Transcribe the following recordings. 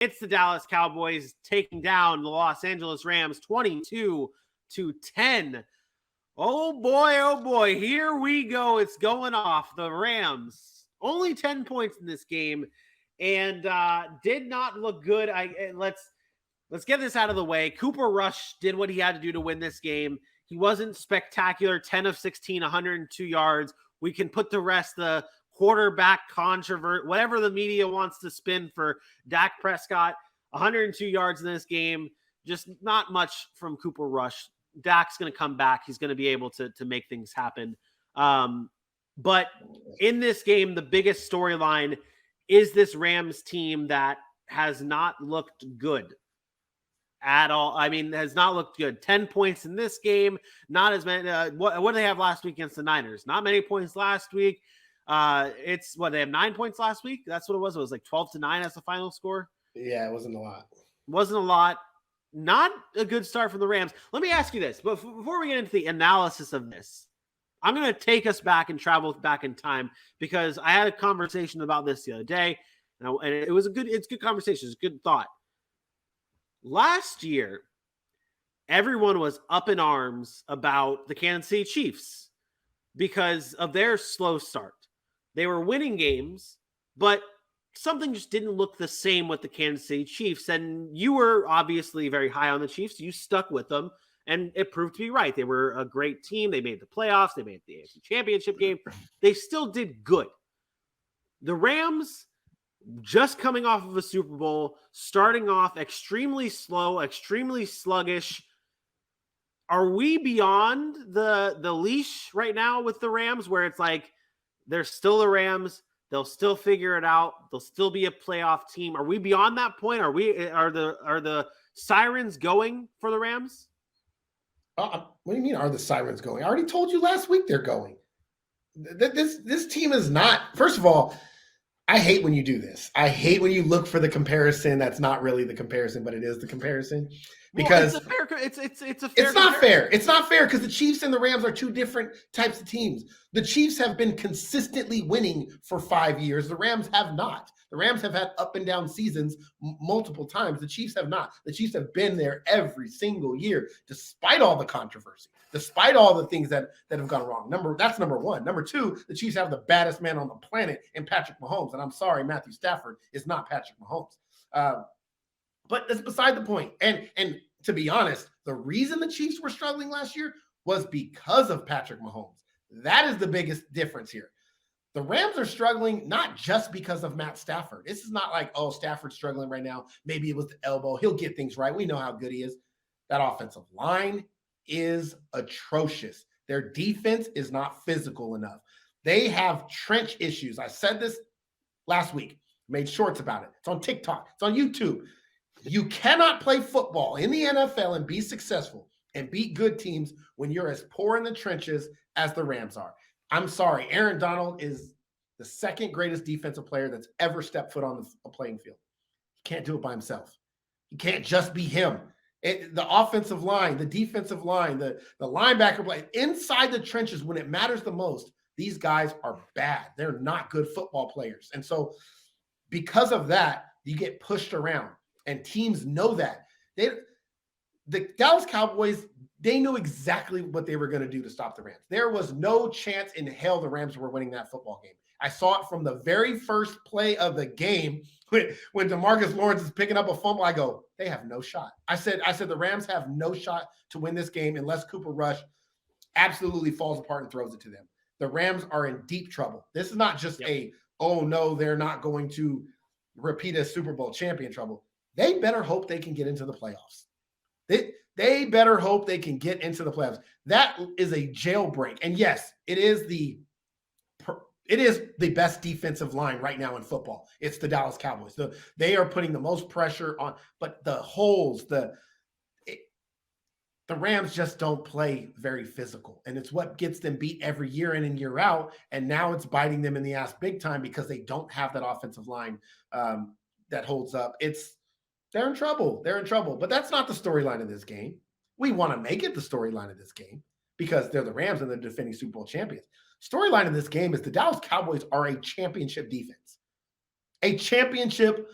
It's the Dallas Cowboys taking down the Los Angeles Rams 22-10. Oh boy, here we go. It's going off. The Rams, only 10 points in this game, and did not look good. Let's get this out of the way. Cooper Rush did what he had to do to win this game. He wasn't spectacular, 10 of 16, 102 yards. We can put to rest the quarterback controversy, whatever the media wants to spin for Dak Prescott. 102 yards in this game. Just not much from Cooper Rush. Dak's going to come back. He's going to be able to make things happen. But in this game, the biggest storyline is this Rams team that has not looked good at all. I mean, has not looked good. 10 points in this game. Not as many. What did they have last week against the Niners? Not many points last week. It's what they have 9 points last week. That's what it was. It was like 12-9 as the final score. Yeah, it wasn't a lot. Wasn't a lot. Not a good start from the Rams. Let me ask you this, but before we get into the analysis of this, I'm going to take us back and travel back in time because I had a conversation about this the other day, and it's a good conversation. It's a good thought. Last year, everyone was up in arms about the Kansas City Chiefs because of their slow start. They were winning games, but something just didn't look the same with the Kansas City Chiefs. And you were obviously very high on the Chiefs. You stuck with them, and it proved to be right. They were a great team. They made the playoffs. They made the AFC Championship game. They still did good. The Rams, just coming off of a Super Bowl, starting off extremely slow, extremely sluggish. Are we beyond the leash right now with the Rams where it's like they're still the Rams? They'll still figure it out. They'll still be a playoff team. Are we beyond that point? Are the sirens going for the Rams? What do you mean? Are the sirens going? I already told you last week they're going. This team is not. First of all, I hate when you do this. I hate when you look for the comparison that's not really the comparison, but it is the comparison. Because it's a fair. It's a fair. It's not fair. It's not fair because the Chiefs and the Rams are two different types of teams. The Chiefs have been consistently winning for 5 years. The Rams have not. The Rams have had up and down seasons multiple times. The Chiefs have not. The Chiefs have been there every single year, despite all the controversy, despite all the things that have gone wrong. That's number one. Number two, the Chiefs have the baddest man on the planet in Patrick Mahomes. And I'm sorry, Matthew Stafford is not Patrick Mahomes. But that's beside the point. And to be honest, the reason the Chiefs were struggling last year was because of Patrick Mahomes. That is the biggest difference here. The Rams are struggling not just because of Matt Stafford. This is not like, oh, Stafford's struggling right now. Maybe it was the elbow. He'll get things right. We know how good he is. That offensive line is atrocious. Their defense is not physical enough. They have trench issues. I said this last week. Made shorts about it. It's on TikTok. It's on YouTube. You cannot play football in the NFL and be successful and beat good teams when you're as poor in the trenches as the Rams are. I'm sorry. Aaron Donald is the second greatest defensive player that's ever stepped foot on the playing field. He can't do it by himself. He can't just be him. The offensive line, the defensive line, the linebacker play, inside the trenches when it matters the most, these guys are bad. They're not good football players. And so because of that, you get pushed around. And teams know that. The Dallas Cowboys, they knew exactly what they were going to do to stop the Rams. There was no chance in hell the Rams were winning that football game. I saw it from the very first play of the game when DeMarcus Lawrence is picking up a fumble. I go, they have no shot. I said the Rams have no shot to win this game unless Cooper Rush absolutely falls apart and throws it to them. The Rams are in deep trouble. This is not just oh no, they're not going to repeat as Super Bowl champion trouble. They better hope they can get into the playoffs. They better hope they can get into the playoffs. That is a jailbreak. And yes, it is the best defensive line right now in football. It's the Dallas Cowboys. They are putting the most pressure on, but the holes, the Rams just don't play very physical. And it's what gets them beat every year in and year out. And now it's biting them in the ass big time because they don't have that offensive line that holds up. They're in trouble. They're in trouble. But that's not the storyline of this game. We want to make it the storyline of this game because they're the Rams and they're defending Super Bowl champions. Storyline of this game is the Dallas Cowboys are a championship defense. A championship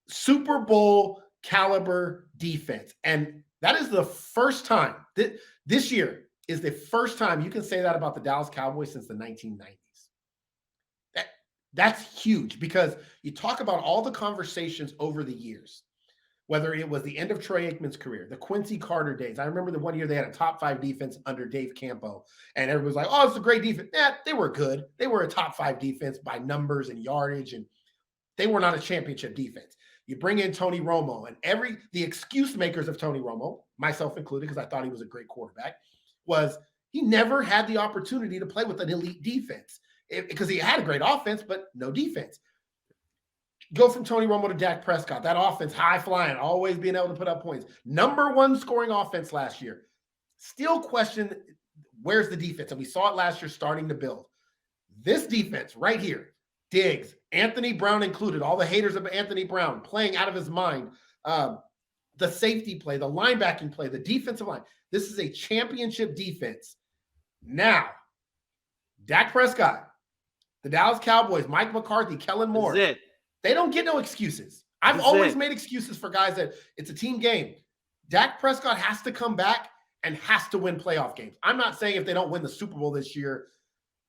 Super Bowl caliber defense. And that is the first time this year is the first time you can say that about the Dallas Cowboys since the 1990s. That's huge because you talk about all the conversations over the years, whether it was the end of Troy Aikman's career, the Quincy Carter days. I remember the one year they had a top 5 defense under Dave Campo, and everybody's like, oh, it's a great defense. Yeah, they were good. They were a top 5 defense by numbers and yardage, and they were not a championship defense. You bring in Tony Romo, and the excuse makers of Tony Romo, myself included, because I thought he was a great quarterback, was he never had the opportunity to play with an elite defense because he had a great offense, but no defense. Go from Tony Romo to Dak Prescott. That offense, high flying, always being able to put up points. Number 1 scoring offense last year. Still question, where's the defense? And we saw it last year starting to build. This defense right here, Diggs, Anthony Brown included, all the haters of Anthony Brown playing out of his mind. The safety play, the linebacking play, the defensive line. This is a championship defense. Now, Dak Prescott, the Dallas Cowboys, Mike McCarthy, Kellen Moore. That's it. They don't get no excuses. I've always made excuses for guys that it's a team game. Dak Prescott has to come back and has to win playoff games. I'm not saying if they don't win the Super Bowl this year,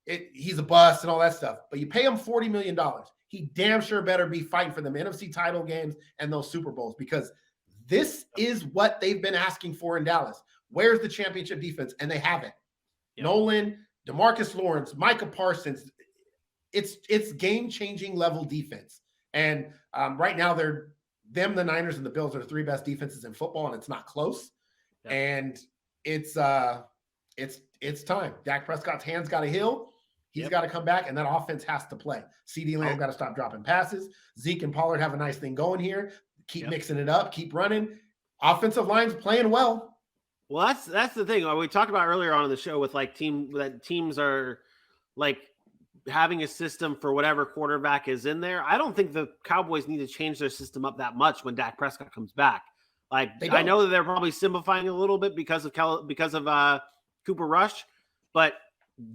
he's a bust and all that stuff. But you pay him $40 million. He damn sure better be fighting for them NFC title games and those Super Bowls because this is what they've been asking for in Dallas. Where's the championship defense? And they haven't. Yep. Nolan, DeMarcus Lawrence, Micah Parsons. It's game-changing level defense. And right now, the Niners, and the Bills are the 3 best defenses in football, and it's not close. Yep. And it's time. Dak Prescott's hands got to heal. He's got to come back, and that offense has to play. CeeDee Lamb got to stop dropping passes. Zeke and Pollard have a nice thing going here. Keep mixing it up. Keep running. Offensive line's playing well. Well, that's the thing. We talked about earlier on in the show with teams are like having a system for whatever quarterback is in there. I don't think the Cowboys need to change their system up that much when Dak Prescott comes back. Like, I know that they're probably simplifying a little bit because of Cooper Rush, but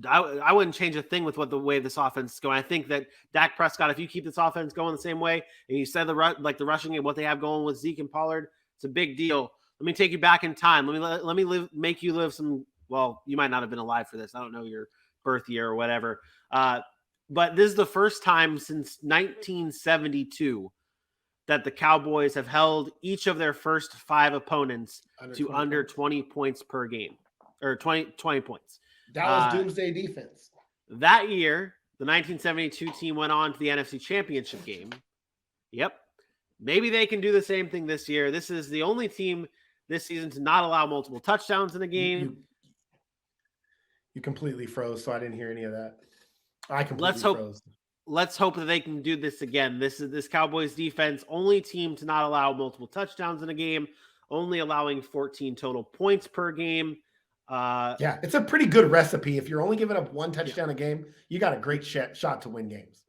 I wouldn't change a thing with the way this offense is going. I think that Dak Prescott, if you keep this offense going the same way, and you said the rushing and what they have going with Zeke and Pollard, it's a big deal. Let me take you back in time. Let me make you live some. Well, you might not have been alive for this. I don't know your birth year or whatever. But this is the first time since 1972 that the Cowboys have held each of their first 5 opponents to under 20 points per game, or 20 points. Dallas doomsday defense. That year, the 1972 team went on to the NFC Championship game. Yep. Maybe they can do the same thing this year. This is the only team this season to not allow multiple touchdowns in a game. You completely froze, so I didn't hear any of that. I completely froze. Let's hope that they can do this again. This Cowboys defense, only team to not allow multiple touchdowns in a game, only allowing 14 total points per game. It's a pretty good recipe. If you're only giving up 1 touchdown a game, you got a great shot to win games.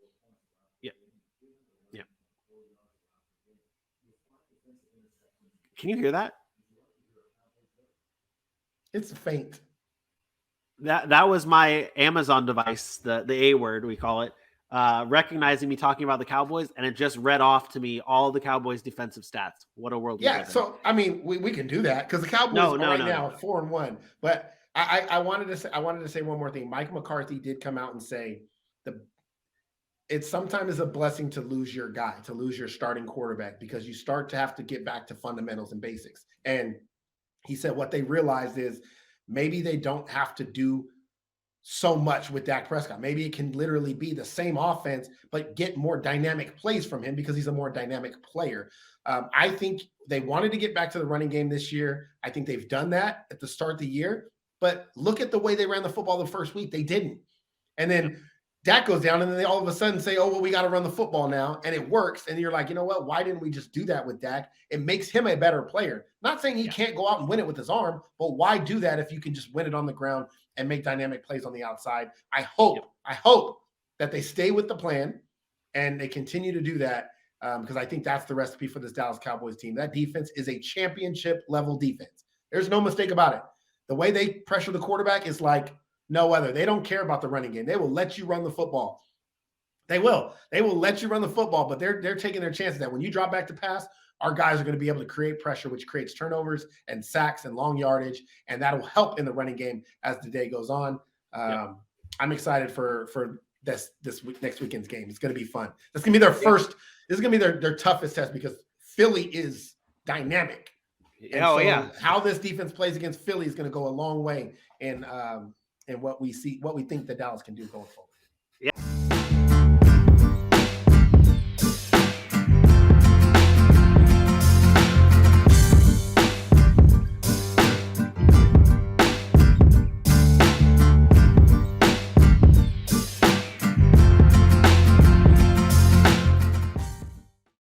Yeah. Can you hear that? It's faint. That was my Amazon device, the A word we call it, recognizing me talking about the Cowboys, and it just read off to me all the Cowboys' defensive stats. What a world! Yeah, so I mean, we can do that because the Cowboys are now 4-1. But I wanted to say one more thing. Mike McCarthy did come out and say it sometimes is a blessing to lose your guy, to lose your starting quarterback, because you start to have to get back to fundamentals and basics. And he said what they realized is maybe they don't have to do so much with Dak Prescott. Maybe it can literally be the same offense, but get more dynamic plays from him because he's a more dynamic player. I think they wanted to get back to the running game this year. I think they've done that at the start of the year. But look at the way they ran the football the first week. They didn't. And then Dak goes down, and then they all of a sudden say, oh, well, we got to run the football now. And it works. And you're like, you know what? Why didn't we just do that with Dak? It makes him a better player. Not saying he can't go out and win it with his arm, but why do that if you can just win it on the ground and make dynamic plays on the outside? I hope that they stay with the plan and they continue to do that, because I think that's the recipe for this Dallas Cowboys team. That defense is a championship level defense. There's no mistake about it. The way they pressure the quarterback is like no other. They don't care about the running game. They will let you run the football. They will let you run the football, but they're taking their chances that when you drop back to pass, our guys are going to be able to create pressure, which creates turnovers and sacks and long yardage, and that'll help in the running game as the day goes on. I'm excited for this next weekend's game. It's going to be fun. It's going to be their first. This is going to be their toughest test because Philly is dynamic. How this defense plays against Philly is going to go a long way in what we think that Dallas can do going forward.